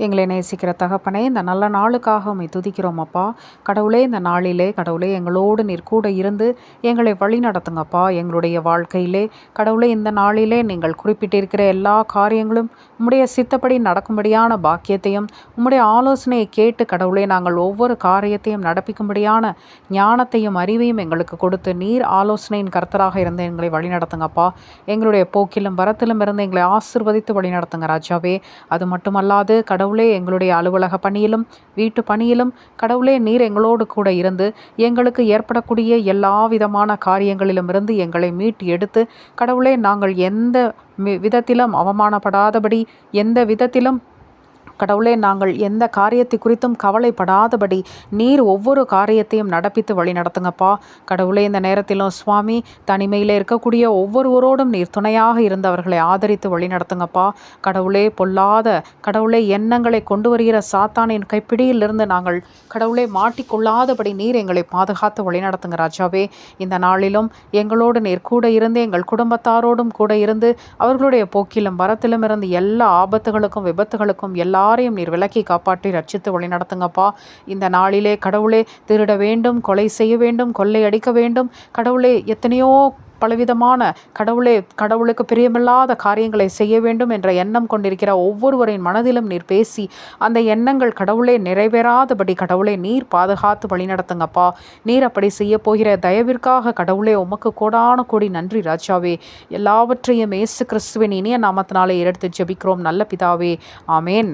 எங்களை நேசிக்கிற தகப்பனே, இந்த நல்ல நாளுக்காக உம்மை துதிக்கிறோம் அப்பா. கடவுளே, இந்த நாளிலே கடவுளே எங்களோடு நீர் கூட இருந்து எங்களை வழி நடத்துங்கப்பா. எங்களுடைய வாழ்க்கையிலே கடவுளே, இந்த நாளிலே நீங்கள் குறிப்பிட்டிருக்கிற எல்லா காரியங்களும் உம்முடைய சித்தப்படி நடக்கும்படியான பாக்கியத்தையும் உம்முடைய ஆலோசனையை கேட்டு கடவுளே நாங்கள் ஒவ்வொரு காரியத்தையும் நடப்பிக்கும்படியான ஞானத்தையும் அறிவையும் எங்களுக்கு கொடுத்து நீர் ஆலோசனையின் கர்த்தராக இருந்து எங்களை வழி நடத்துங்கப்பா. எங்களுடைய போக்கிலும் வரத்திலும் இருந்து எங்களை ஆசீர்வதித்து வழி நடத்துங்க ராஜாவே. அது மட்டுமல்லாது கடவுளே, எங்களுடைய அலுவலக பணியிலும் வீட்டு பணியிலும் கடவுளே நீர் எங்களோடு கூட இருந்து எங்களுக்கு ஏற்படக்கூடிய எல்லா விதமான காரியங்களிலும் இருந்து எங்களை மீட்டு எடுத்து கடவுளே நாங்கள் எந்த விதத்திலும் அவமானப்படாதபடி, எந்த விதத்திலும் கடவுளே நாங்கள் எந்த காரியத்தை குறித்தும் கவலைப்படாதபடி நீர் ஒவ்வொரு காரியத்தையும் நடப்பித்து வழி நடத்துங்கப்பா. கடவுளே, இந்த நேரத்திலும் சுவாமி தனிமையில் இருக்கக்கூடிய ஒவ்வொருவரோடும் நீர் துணையாக இருந்து அவர்களை ஆதரித்து வழி நடத்துங்கப்பா. கடவுளே, பொல்லாத கடவுளே எண்ணங்களை கொண்டு வருகிற சாத்தானின் கைப்பிடியிலிருந்து நாங்கள் கடவுளே மாட்டிக்கொள்ளாதபடி நீர் எங்களை பாதுகாத்து வழி நடத்துங்க ராஜாவே. இந்த நாளிலும் எங்களோடு நீர் கூட இருந்து எங்கள் குடும்பத்தாரோடும் கூட இருந்து அவர்களுடைய போக்கிலும் வரத்திலும் இருந்து எல்லா ஆபத்துகளுக்கும் விபத்துகளுக்கும் எல்லாரையும் நீர் விலக்கி காப்பாற்றி ரட்சித்து வழி நடத்துங்கப்பா. இந்த நாளிலே கடவுளே திருட வேண்டும், கொலை செய்ய வேண்டும், கொள்ளை அடிக்க வேண்டும், கடவுளே எத்தனையோ பலவிதமான கடவுளே கடவுளுக்கு பிரியமில்லாத காரியங்களை செய்ய வேண்டும் என்ற எண்ணம் கொண்டிருக்கிற ஒவ்வொருவரின் மனதிலும் நீர் பேசி அந்த எண்ணங்கள் கடவுளே நிறைவேறாதபடி கடவுளே நீர் பாதுகாத்து வழி நடத்துங்கப்பா. நீர் அப்படி செய்ய போகிற தயவிற்காக கடவுளே உமக்கு கோடான கோடி நன்றி ராஜாவே. எல்லாவற்றையும் இயேசு கிறிஸ்துவின் இனிய நாமத்தினாலே எடுத்து ஜெபிக்கிறோம் நல்ல பிதாவே. ஆமேன்.